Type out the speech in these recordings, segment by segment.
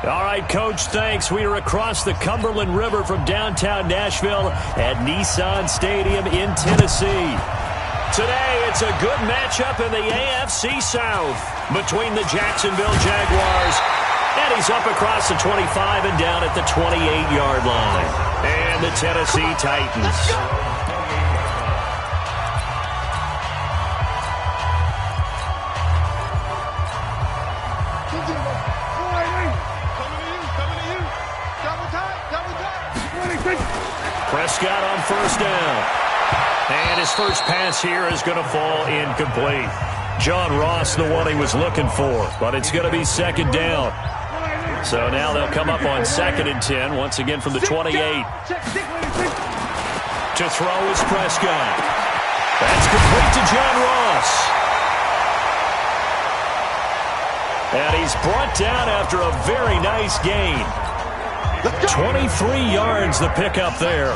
All right, Coach, thanks. We are across the Cumberland River from downtown Nashville at Nissan Stadium in Tennessee. Today, it's a good matchup in the AFC South between the Jacksonville Jaguars. And he's up across the 25 and down at the 28-yard line. And the Tennessee Titans. Prescott on first down. And his first pass here is going to fall incomplete. John Ross, the one he was looking for, but it's going to be second down. So now they'll come up on 2nd and 10, once again from the 28. To throw is Prescott. That's complete to John Ross. And he's brought down after a very nice gain. 23 yards the pickup there.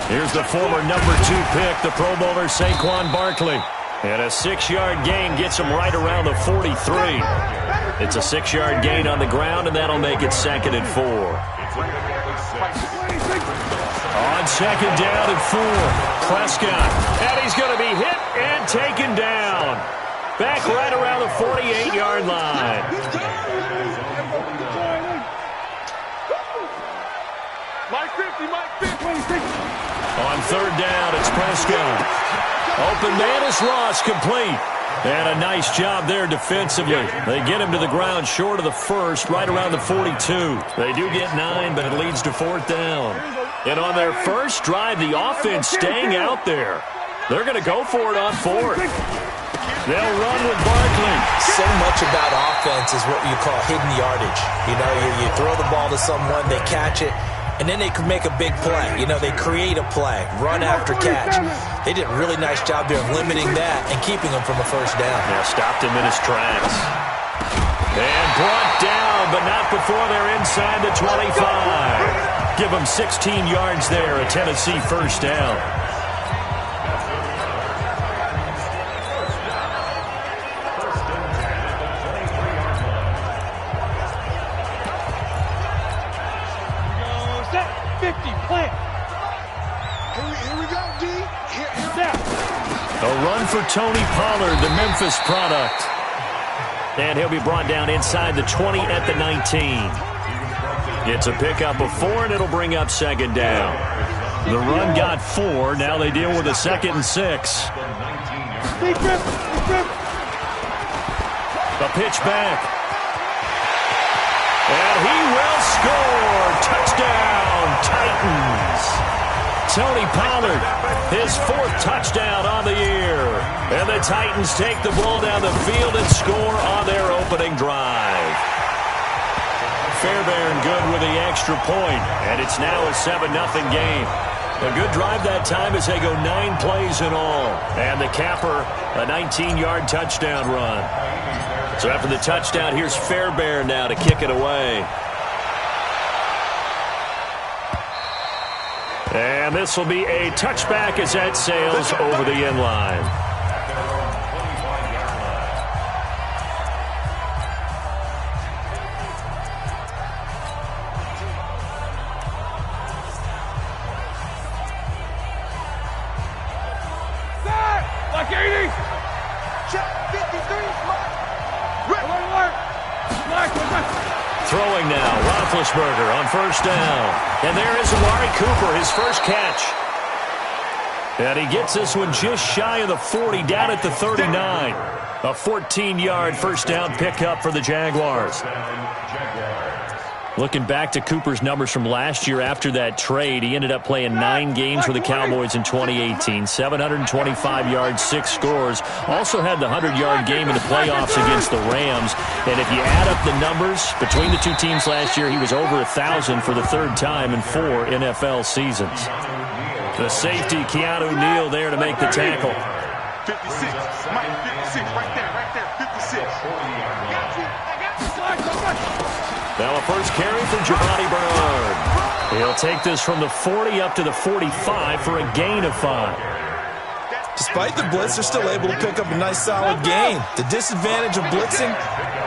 Here's the former number 2 pick, the Pro Bowler Saquon Barkley. And a 6-yard gain gets him right around the 43. It's a 6-yard gain on the ground, and that'll make it 2nd and 4. On 2nd down and 4, Prescott. And he's going to be hit and taken down. Back right around the 48-yard line. On 3rd down, it's Prescott. Open man is Ross, complete. And a nice job there defensively. They get him to the ground short of the first, right around the 42. They do get 9, but it leads to 4th down. And on their first drive, the offense staying out there. They're going to go for it on 4th. They'll run with Barkley. So much about offense is what you call hidden yardage. You know, you throw the ball to someone, they catch it, and then they can make a big play. You know, they create a play, run after catch. They did a really nice job there of limiting that and keeping him from a first down. Yeah, stopped him in his tracks. And brought down, but not before they're inside the 25. Give them 16 yards there, a Tennessee first down. A run for Tony Pollard, the Memphis product. And he'll be brought down inside the 20 at the 19. It's a pickup of 4, and it'll bring up 2nd down. The run got 4. Now they deal with a 2nd and 6. A pitch back. And he will score. Touchdown, Titans. Tony Pollard, his 4th touchdown on the year. And the Titans take the ball down the field and score on their opening drive. Fairbairn good with the extra point, and it's now a 7-0 game. A good drive that time as they go 9 plays in all. And the capper, a 19-yard touchdown run. So after the touchdown, here's Fairbairn now to kick it away. And this will be a touchback as that sails over the end line. Like 80. Check 53. Throwing now, Roethlisberger on first down. And there is Amari Cooper, his first catch. And he gets this one just shy of the 40, down at the 39. A 14-yard first down pickup for the Jaguars. Looking back to Cooper's numbers from last year after that trade, he ended up playing 9 games for the Cowboys in 2018. 725 yards, 6 scores. Also had the 100-yard game in the playoffs against the Rams. And if you add up the numbers between the two teams last year, he was over 1,000 for the 3rd time in 4 NFL seasons. The safety, Keanu Neal, there to make the tackle. 56. Mike, 56. Right there. 56. Now a first carry from Giovanni Bernard. He'll take this from the 40 up to the 45 for a gain of 5. Despite the blitz, they're still able to pick up a nice solid gain. The disadvantage of blitzing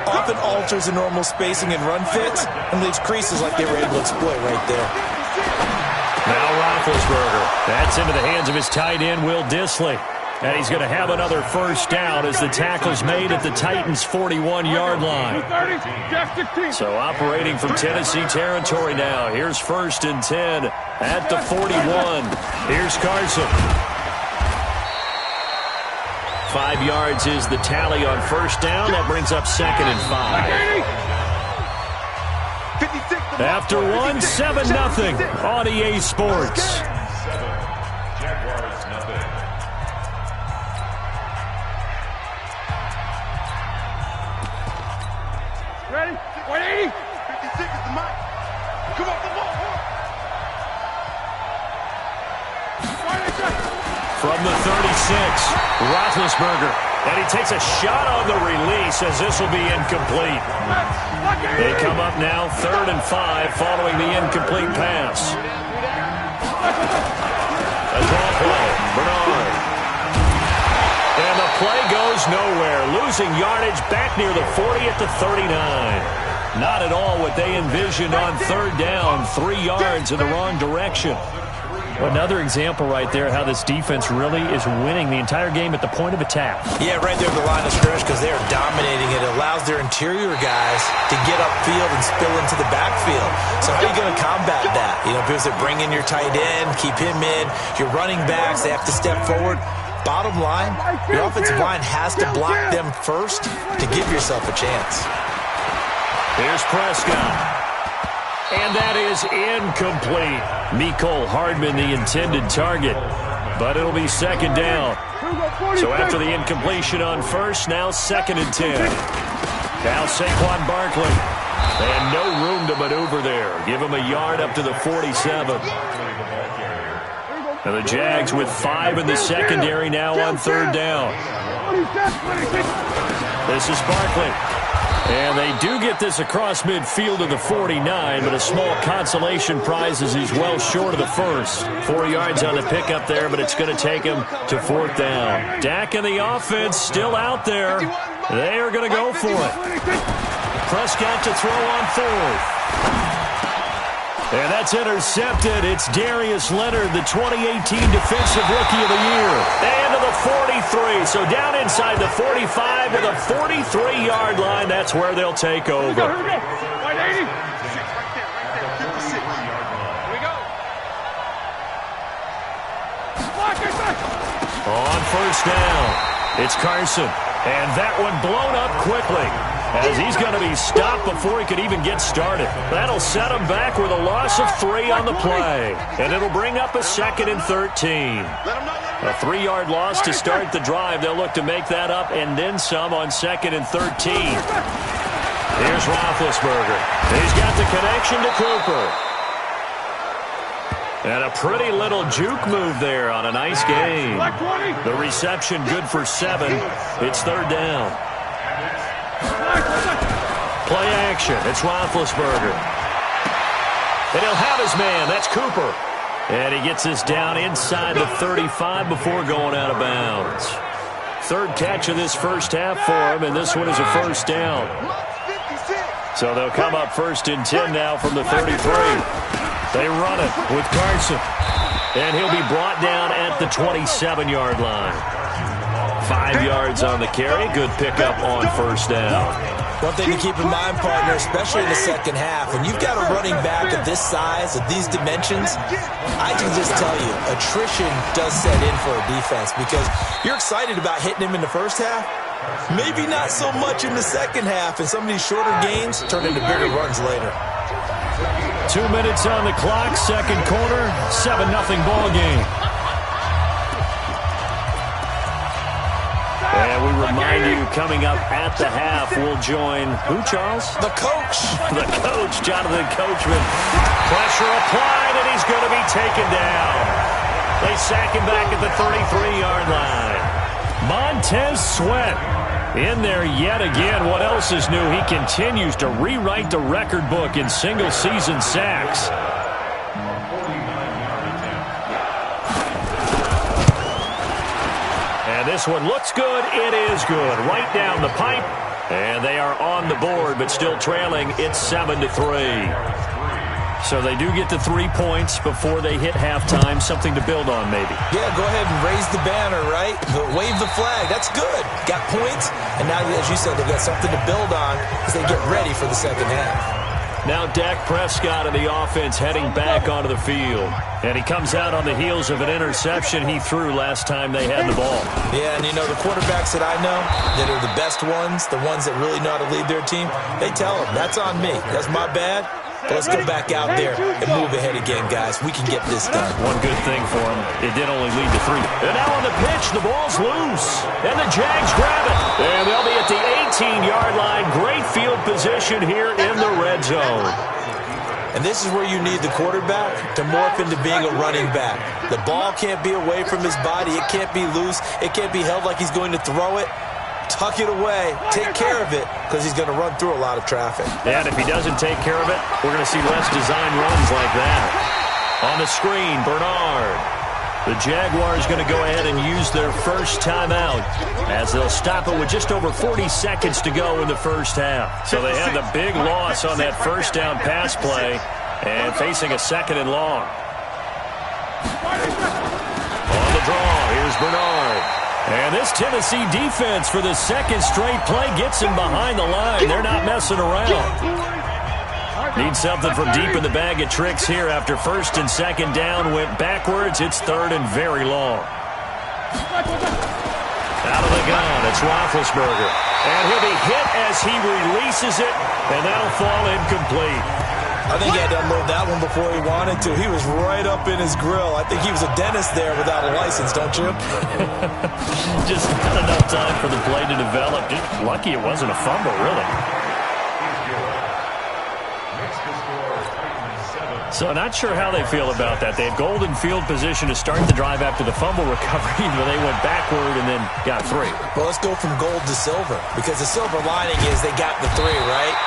often alters the normal spacing and run fits and leaves creases like they were able to exploit right there. Now Roethlisberger. That's into the hands of his tight end, Will Dissly. And he's going to have another first down as the tackle's made at the Titans' 41-yard line. So operating from Tennessee territory now. Here's 1st and 10 at the 41. Here's Carson. 5 yards is the tally on first down. That brings up 2nd and 5. After one, 7-0 on EA Sports. Ready? 180. 56 is the mic. Come on, come on. From the 36, Roethlisberger. And he takes a shot on the release as this will be incomplete. They come up now 3rd and 5 following the incomplete pass. A draw play. Bernard. And the play goes nowhere. Losing yardage back near the 40 at the 39. Not at all what they envisioned on 3rd down. 3 yards in the wrong direction. Another example right there how this defense really is winning the entire game at the point of attack. Yeah, right there at the line of scrimmage because they are dominating it. It allows their interior guys to get upfield and spill into the backfield. So how are you going to combat that? You know, because they bring in your tight end, keep him in. Your running backs, they have to step forward. Bottom line, your offensive line has to block them first to give yourself a chance. Here's Prescott. And that is incomplete. Mecole Hardman, the intended target. But it'll be 2nd down. So after the incompletion on first, now 2nd and 10. Now Saquon Barkley. And no room to maneuver there. Give him a yard up to the 47. And the Jags with 5 in the secondary now on 3rd down. This is Barkley. And they do get this across midfield to the 49, but a small consolation prize as he's well short of the first. 4 yards on the pickup there, but it's going to take him to 4th down. Dak and the offense still out there. They are going to go for it. Prescott to throw on 4th. And that's intercepted. It's Darius Leonard, the 2018 Defensive Rookie of the Year. And to the 43. So down inside the 45 to the 43-yard line. That's where they'll take over. Here we go. 180. 56 right there. 56. Here we go. On first down, it's Carson. And that one blown up quickly as he's going to be stopped before he could even get started. That'll set him back with a loss of 3 on the play. And it'll bring up a 2nd and 13. A 3-yard loss to start the drive. They'll look to make that up and then some on 2nd and 13. Here's Roethlisberger. He's got the connection to Cooper. And a pretty little juke move there on a nice game. The reception good for 7. It's 3rd down. Play action. It's Roethlisberger. And he'll have his man. That's Cooper. And he gets this down inside the 35 before going out of bounds. 3rd catch of this first half for him, and this one is a first down. So they'll come up 1st and 10 now from the 33. They run it with Carson. And he'll be brought down at the 27-yard line. 5 yards on the carry. Good pickup on first down. One thing to keep in mind, partner, especially in the second half, when you've got a running back of this size, of these dimensions, I can just tell you, attrition does set in for a defense because you're excited about hitting him in the first half, maybe not so much in the second half, and some of these shorter gains turn into bigger runs later. 2 minutes on the clock, second quarter, 7-0 ball game. And we remind you, coming up at the half, we'll join who, Charles? The coach. The coach, Jonathan Coachman. Pressure applied, and he's going to be taken down. They sack him back at the 33-yard line. Montez Sweat in there yet again. What else is new? He continues to rewrite the record book in single-season sacks. This one looks good. It is good. Right down the pipe. And they are on the board, but still trailing. It's 7-3. So they do get the 3 points before they hit halftime. Something to build on, maybe. Yeah, go ahead and raise the banner, right? Wave the flag. That's good. Got points. And now, as you said, they've got something to build on as they get ready for the second half. Now Dak Prescott of the offense heading back onto the field. And he comes out on the heels of an interception he threw last time they had the ball. Yeah, and you know, the quarterbacks that I know that are the best ones, the ones that really know how to lead their team, they tell them, that's on me. That's my bad. But let's go back out there and move ahead again, guys. We can get this done. One good thing for him, it did only lead to 3. And now on the pitch, the ball's loose. And the Jags grab it. And they'll be at the 18-yard line. Great field position here in the red zone. And this is where you need the quarterback to morph into being a running back. The ball can't be away from his body. It can't be loose. It can't be held like he's going to throw it. Tuck it away, take care of it, because he's going to run through a lot of traffic. And if he doesn't take care of it, we're going to see less design runs like that. On the screen, Bernard. The Jaguars going to go ahead and use their first timeout as they'll stop it with just over 40 seconds to go in the first half. So they had the big loss on that first down pass play and facing a 2nd and long. On the draw, here's Bernard. And this Tennessee defense for the second straight play gets him behind the line. They're not messing around. Need something from deep in the bag of tricks here after 1st and 2nd down. Went backwards. It's 3rd and very long. Out of the gun, it's Roethlisberger. And he'll be hit as he releases it, and that'll fall incomplete. I think he had to unload that one before he wanted to. He was right up in his grill. I think he was a dentist there without a license, don't you? Just not enough time for the play to develop. Just lucky it wasn't a fumble, really. So not sure how they feel about that. They had golden field position to start the drive after the fumble recovery, but they went backward and then got 3. Well, let's go from gold to silver, because the silver lining is they got the 3, right?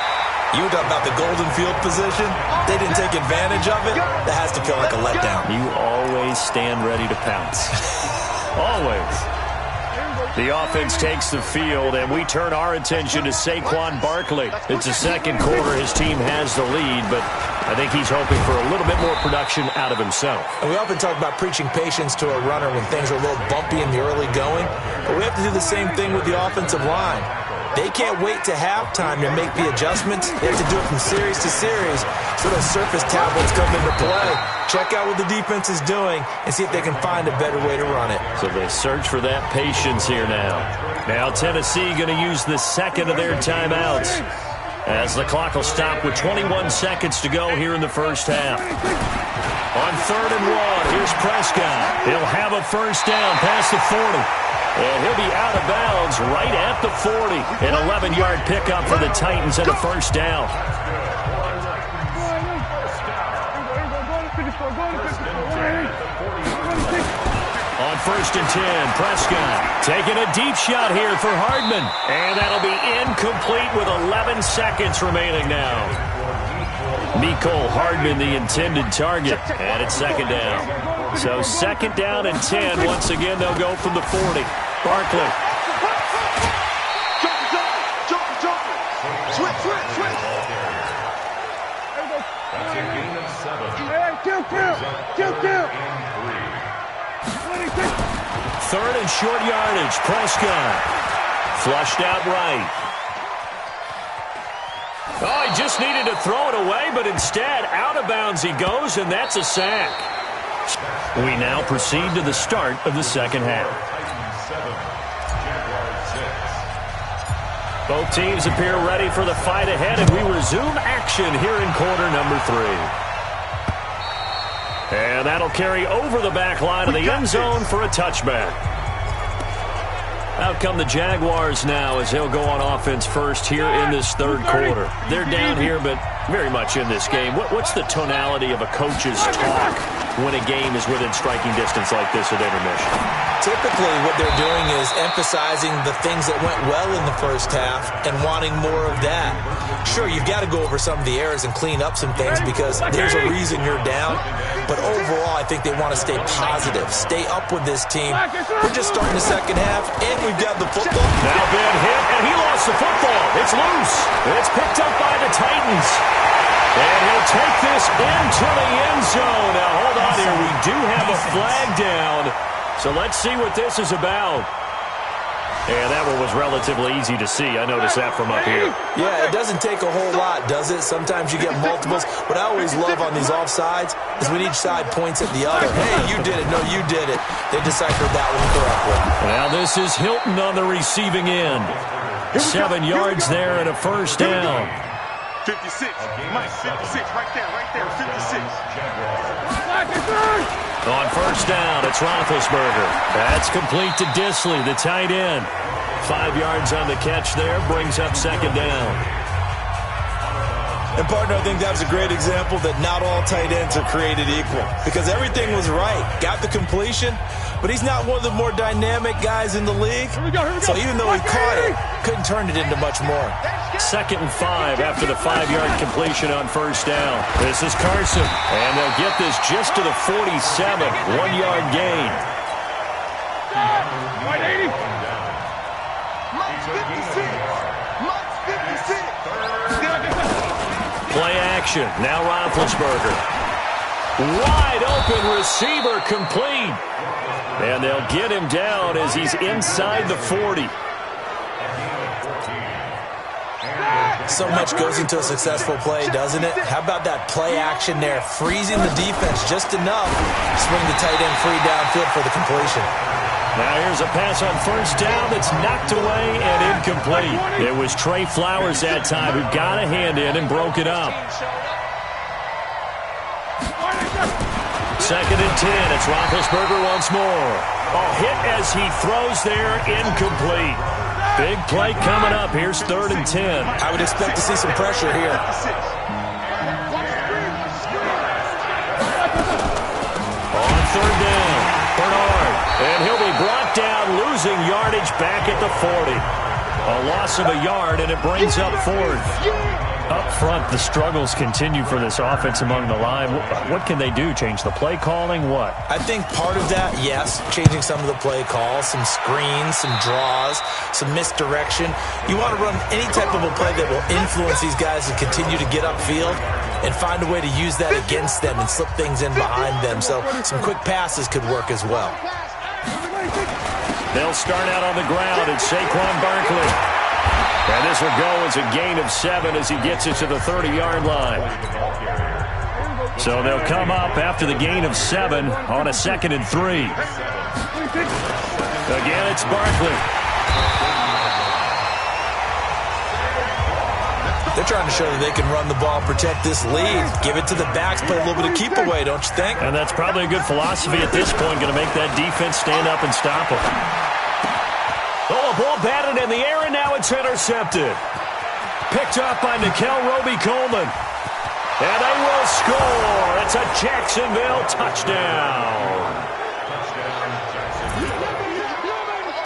You were talking about the golden field position. They didn't take advantage of it. That has to feel like a letdown. You always stand ready to pounce. Always. The offense takes the field, and we turn our attention to Saquon Barkley. It's the second quarter. His team has the lead, but I think he's hoping for a little bit more production out of himself. And we often talk about preaching patience to a runner when things are a little bumpy in the early going, but we have to do the same thing with the offensive line. They can't wait to halftime to make the adjustments. They have to do it from series to series so those surface tablets come into play. Check out what the defense is doing and see if they can find a better way to run it. So they search for that patience here now. Now Tennessee going to use the second of their timeouts as the clock will stop with 21 seconds to go here in the first half. On 3rd and 1, here's Prescott. He'll have a first down past the 40. And he'll be out of bounds right at the 40. An 11-yard pickup for the Titans and a first down. On 1st and 10, Prescott taking a deep shot here for Hardman. And that'll be incomplete with 11 seconds remaining now. Mecole Hardman, the intended target, and it's 2nd down. So 2nd down and 10. Once again, they'll go from the 40. Barkley. Switch. Kill. 3rd and short yardage. Prescott. Flushed out right. Oh, he just needed to throw it away, but instead, out of bounds he goes, and that's a sack. We now proceed to the start of the second half. Both teams appear ready for the fight ahead, and we resume action here in quarter number 3. And that'll carry over the back line of the end zone for a touchback. Out come the Jaguars now as they'll go on offense first here in this 3rd quarter. They're down here, but very much in this game. What's the tonality of a coach's talk when a game is within striking distance like this at intermission? Typically, what they're doing is emphasizing the things that went well in the first half and wanting more of that. Sure, you've got to go over some of the errors and clean up some things because there's a reason you're down. But overall, I think they want to stay positive, stay up with this team. We're just starting the second half, and we've got the football. Now been hit, and he lost the football. It's loose. It's picked up by the Titans. And he'll take this into the end zone. Now, hold on here. We do have a flag down. So let's see what this is about. And that one was relatively easy to see. I noticed that from up here. Yeah, it doesn't take a whole lot, does it? Sometimes you get multiples. What I always love on these offsides is when each side points at the other. Hey, you did it. No, you did it. They deciphered that one correctly. Now this is Hilton on the receiving end. 7 yards there and a first down. 56. Mike, 56. Right there. 56. On first down, it's Roethlisberger. That's complete to Disley, the tight end. 5 yards on the catch there, brings up second down. And, partner, I think that was a great example that not all tight ends are created equal because everything was right. Got the completion, but he's not one of the more dynamic guys in the league. So even though he caught it, couldn't turn it into much more. 2nd and 5 after the 5-yard completion on first down. This is Carson, and they'll get this just to the 47, 1-yard gain. White 80. Mike's 56. Mike's 56. Play action. Now Roethlisberger. Wide open receiver complete. And they'll get him down as he's inside the 40. So much goes into a successful play, doesn't it? How about that play action there? Freezing the defense just enough to swing the tight end free downfield for the completion. Now here's a pass on first down that's knocked away and incomplete. It was Trey Flowers that time who got a hand in and broke it up. 2nd and 10. It's Roethlisberger once more. A hit as he throws there, incomplete. Big play coming up. Here's 3rd and 10. I would expect to see some pressure here. On 3rd down, Bernard. And he'll be brought down, losing yardage back at the 40. A loss of a yard, and it brings up 4th. Up front, the struggles continue for this offense among the line. What can they do? Change the play calling? What? I think part of that, yes, changing some of the play calls, some screens, some draws, some misdirection. You want to run any type of a play that will influence these guys and continue to get upfield and find a way to use that against them and slip things in behind them. So some quick passes could work as well. They'll start out on the ground at Saquon Barkley. And this will go as a gain of 7 as he gets it to the 30-yard line. So they'll come up after the gain of 7 on a 2nd and 3. Again, it's Barkley. They're trying to show that they can run the ball, protect this lead, give it to the backs, play a little bit of keep away, don't you think? And that's probably a good philosophy at this point, going to make that defense stand up and stop them. Oh, a ball batted in the air, and now it's intercepted. Picked up by Nickel Roby-Coleman. And they will score. It's a Jacksonville touchdown.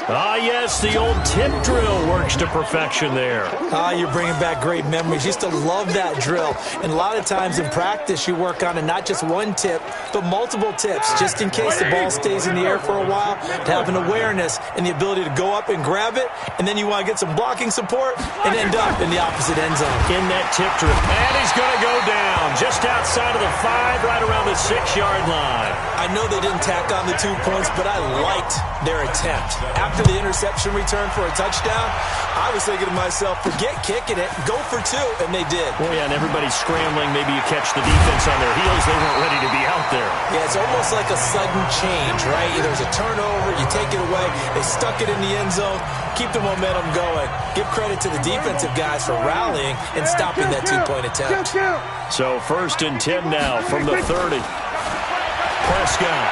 Ah, yes, the old tip drill works to perfection there. You're bringing back great memories. Used to love that drill. And a lot of times in practice, you work on it, not just one tip, but multiple tips, just in case the ball stays in the air for a while, to have an awareness and the ability to go up and grab it, and then you want to get some blocking support and end up in the opposite end zone. In that tip drill. And he's going to go down just outside of the 5, right around the 6-yard line. I know they didn't tack on the 2 points, but I liked their attempt. After the interception return for a touchdown, I was thinking to myself, forget kicking it, go for 2, and they did. Oh, yeah, and everybody's scrambling. Maybe you catch the defense on their heels. They weren't ready to be out there. Yeah, it's almost like a sudden change, right? There's a turnover, you take it away, they stuck it in the end zone, keep the momentum going. Give credit to the defensive guys for rallying and stopping that 2-point attempt. So 1st and 10 now from the 30. Prescott.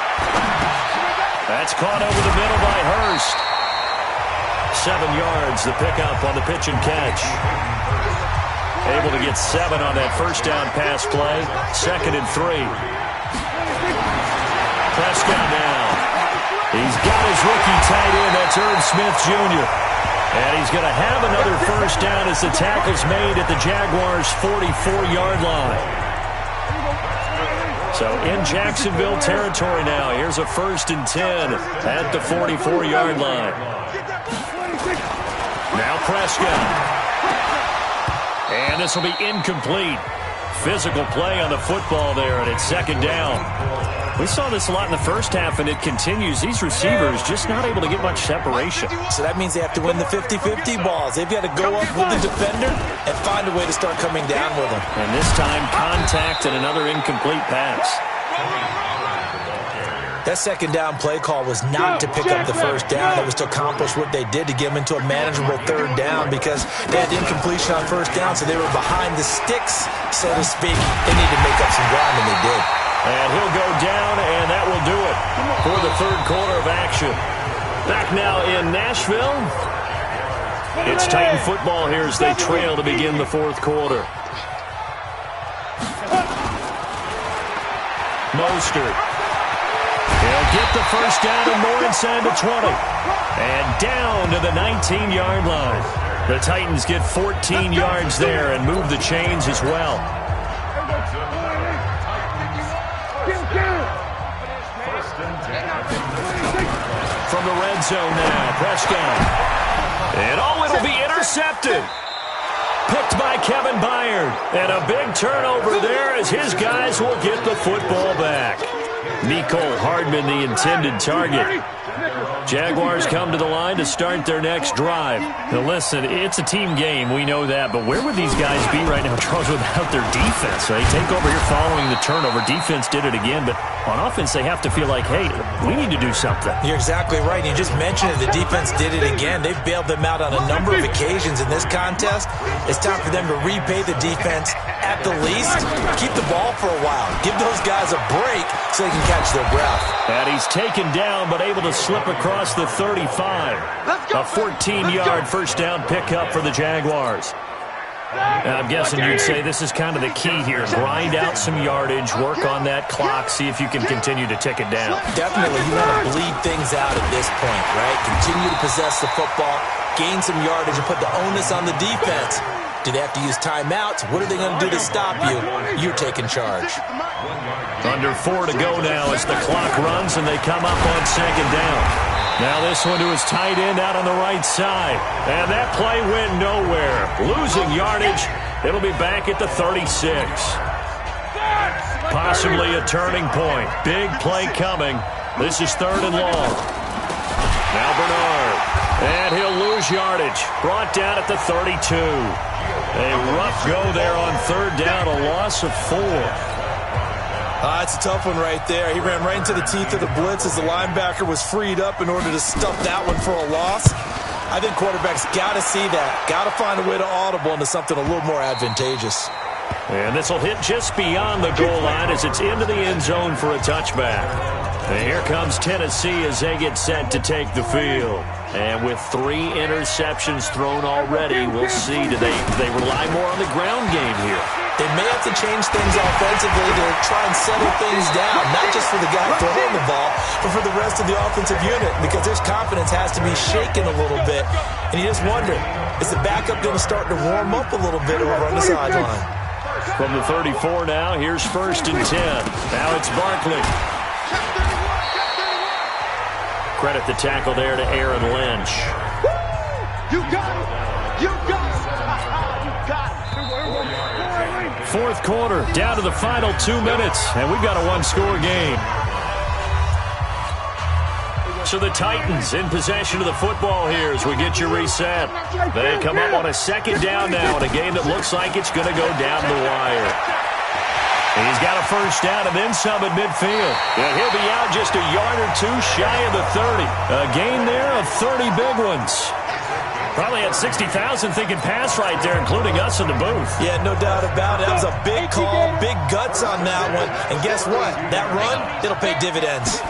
That's caught over the middle by Hurst. 7 yards, the pickup on the pitch and catch. Able to get 7 on that first down pass play. 2nd and 3. Prescott now. He's got his rookie tight end. That's Irv Smith Jr. And he's going to have another first down as the tackle's made at the Jaguars' 44-yard line. So in Jacksonville territory now. Here's a 1st and 10 at the 44-yard line. Now Prescott. And this will be incomplete. Physical play on the football there, and it's 2nd down. We saw this a lot in the first half, and it continues. These receivers just not able to get much separation. So that means they have to win the 50-50 balls. They've got to go up with the defender and find a way to start coming down with them. And this time, contact and another incomplete pass. That 2nd down play call was not to pick up the first down. It was to accomplish what they did to get them into a manageable 3rd down because they had incompletion on 1st down, so they were behind the sticks, so to speak. They needed to make up some ground, and they did. And he'll go down, and that will do it for the 3rd quarter of action. Back now in Nashville. It's Titan football here as they trail to begin the 4th quarter. Mostert. He'll get the first down and more inside the 20. And down to the 19-yard line. The Titans get 14 yards there and move the chains as well. From the red zone now, Prescott. And it'll be intercepted. Picked by Kevin Byard. And a big turnover there as his guys will get the football back. Mecole Hardman, the intended target. Jaguars come to the line to start their next drive. Now listen, it's a team game, we know that, but where would these guys be right now, Charles, without their defense? They take over here following the turnover. Defense did it again, but on offense they have to feel like, hey, we need to do something. You're exactly right. You just mentioned it. The defense did it again. They've bailed them out on a number of occasions in this contest. It's time for them to repay the defense at the least. Keep the ball for a while. Give those guys a break so they can catch their breath. And he's taken down but able to slip across the 35. A 14-yard first down pickup for the Jaguars. And I'm guessing you'd say this is kind of the key here. Grind out some yardage, work on that clock, see if you can continue to tick it down. Definitely. You want to bleed things out at this point, right? Continue to possess the football, gain some yardage, and put the onus on the defense. Do they have to use timeouts? What are they going to do to stop you? You're taking charge. Under 4 to go now as the clock runs and they come up on 2nd down. Now this one to his tight end out on the right side. And that play went nowhere. Losing yardage. It'll be back at the 36. Possibly a turning point. Big play coming. This is 3rd and long. Now Bernard. And he'll lose yardage. Brought down at the 32. A rough go there on 3rd down. A loss of 4. It's a tough one right there. He ran right into the teeth of the blitz as the linebacker was freed up in order to stuff that one for a loss. I think quarterbacks got to see that. Got to find a way to audible into something a little more advantageous. And this will hit just beyond the goal line as it's into the end zone for a touchback. And here comes Tennessee as they get set to take the field. And with 3 interceptions thrown already, we'll see. Do they rely more on the ground game here? They may have to change things offensively to try and settle things down, not just for the guy throwing the ball, but for the rest of the offensive unit, because their confidence has to be shaken a little bit. And you just wonder, is the backup going to start to warm up a little bit over on the sideline? From the 34 now, here's 1st and 10. Now it's Barkley. Credit the tackle there to Aaron Lynch. You got it! You got it! You got it! 4th quarter, down to the final 2 minutes, and we've got a 1-score game. So the Titans in possession of the football here as we get you reset. They come up on a 2nd down now in a game that looks like it's going to go down the wire. He's got a first down and then some at midfield. And he'll be out just a yard or 2 shy of the 30. A gain there of 30 big ones. Probably had 60,000 thinking pass right there, including us in the booth. Yeah, no doubt about it. That was a big call, big guts on that one. And guess what? That run, it'll pay dividends.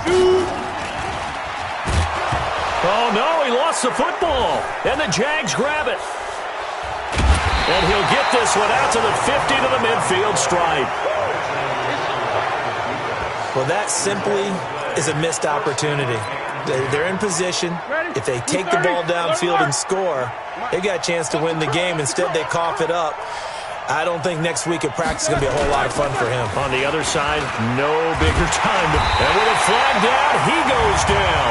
Oh, no, he lost the football. And the Jags grab it. And he'll get this one out to the 50 to the midfield stripe. Well, that simply is a missed opportunity. They're in position. If they take the ball downfield and score, they've got a chance to win the game. Instead, they cough it up. I don't think next week at practice is going to be a whole lot of fun for him. On the other side, no bigger time. And with a flag down, he goes down.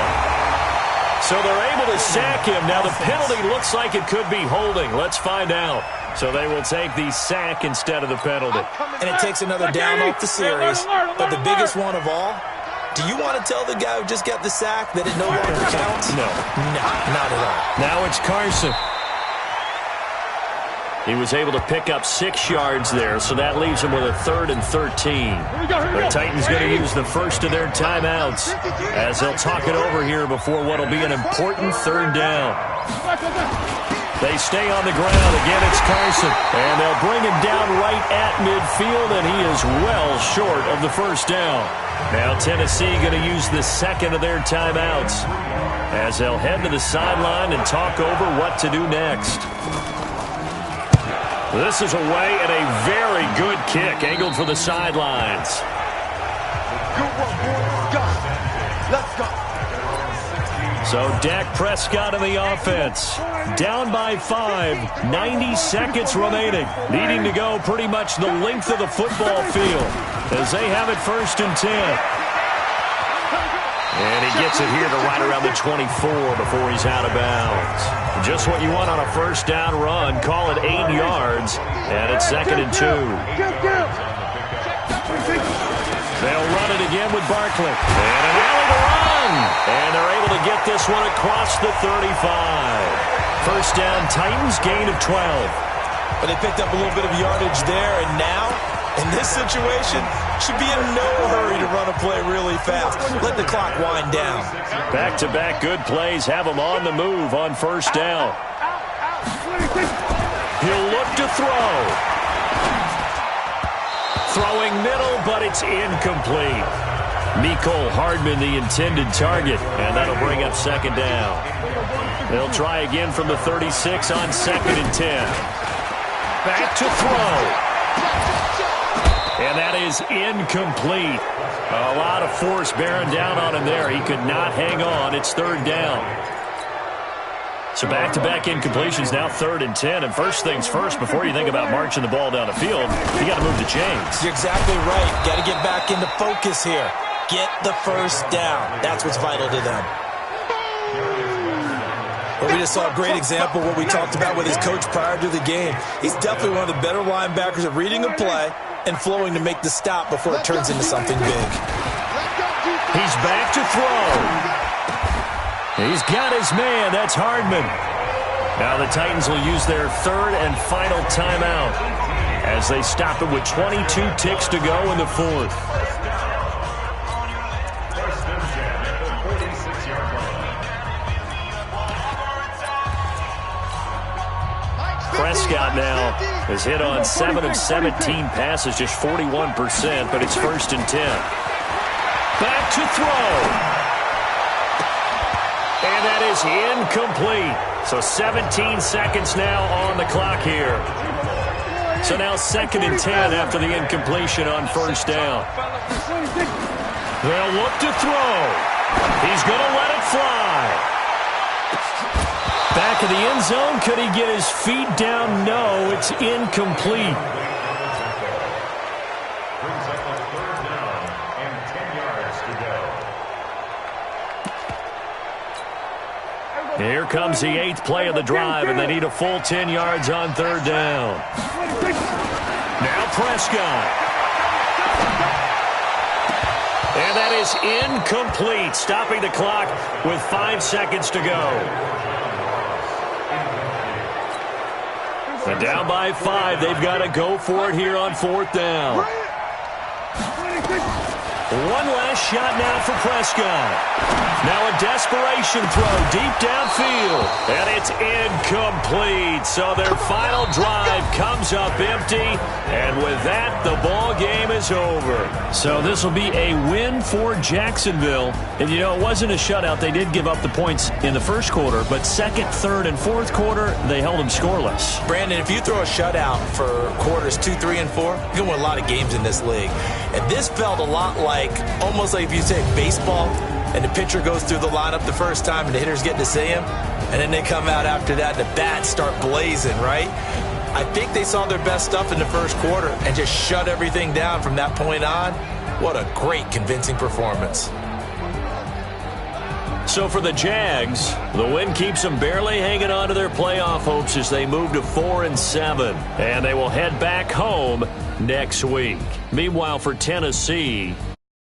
So they're able to sack him. Now the penalty looks like it could be holding. Let's find out. So they will take the sack instead of the penalty. And it takes another down off the series. But the biggest one of all, do you want to tell the guy who just got the sack that it no longer counts? No. No, not at all. Now it's Carson. He was able to pick up 6 yards there, so that leaves him with a 3rd and 13. The Titans going to use the first of their timeouts as they'll talk it over here before what will be an important 3rd down. They stay on the ground. Again, it's Carson. And they'll bring him down right at midfield, and he is well short of the first down. Now Tennessee going to use the second of their timeouts as they'll head to the sideline and talk over what to do next. This is away and a very good kick angled for the sidelines. Good work, boys. Go. Let's go. So Dak Prescott in the offense. Down by 5, 90 seconds remaining. Needing to go pretty much the length of the football field as they have it 1st and 10. And he gets it here to right around the 24 before he's out of bounds. Just what you want on a 1st down run. Call it 8 yards. And it's 2nd and 2. They'll run it again with Barkley. And an alley to run. And they're able to get this one across the 35. 1st down, Titans, gain of 12. But they picked up a little bit of yardage there, and now, in this situation, should be in no hurry to run a play really fast. Let the clock wind down. Back-to-back good plays have him on the move on 1st down. He'll look to throw. Throwing middle, but it's incomplete. Mecole Hardman, the intended target, and that'll bring up 2nd down. They'll try again from the 36 on 2nd and 10. Back to throw. And that is incomplete. A lot of force bearing down on him there. He could not hang on. It's 3rd down. So back-to-back incompletions, now 3rd and 10. And first things first, before you think about marching the ball down the field, you got to move the chains. You're exactly right. Got to get back into focus here. Get the 1st down. That's what's vital to them. Well, we just saw a great example of what we talked about with his coach prior to the game. He's definitely one of the better linebackers at reading a play and flowing to make the stop before it turns into something big. He's back to throw. He's got his man. That's Hardman. Now the Titans will use their 3rd and final timeout as they stop it with 22 ticks to go in the 4th. Prescott now has hit on 7 of 17 passes, just 41%, but it's 1st and 10. Back to throw. And that is incomplete. So 17 seconds now on the clock here. So now 2nd and 10 after the incompletion on 1st down. They'll look to throw. He's going to let it fly. Back of the end zone. Could he get his feet down? No, it's incomplete. Here comes the 8th play of the drive, and they need a full 10 yards on 3rd down. Now Prescott. And that is incomplete, stopping the clock with 5 seconds to go. And down by 5, they've got to go for it here on 4th down. One last shot now for Prescott. Now a desperation throw deep downfield. And it's incomplete. So their final drive comes up empty, and with that, the ball game is over. So this will be a win for Jacksonville. And, you know, it wasn't a shutout. They did give up the points in the first quarter, but second, third, and fourth quarter, they held them scoreless. Brandon, if you throw a shutout for quarters 2, 3, and 4, you can win a lot of games in this league. And this felt a lot like, almost like if you say baseball, and the pitcher goes through the lineup the first time and the hitters get to see him, and then they come out after that and the bats start blazing, right? I think they saw their best stuff in the first quarter and just shut everything down from that point on. What a great, convincing performance. So for the Jags, the win keeps them barely hanging on to their playoff hopes as they move to 4-7. And they will head back home next week. Meanwhile, for Tennessee,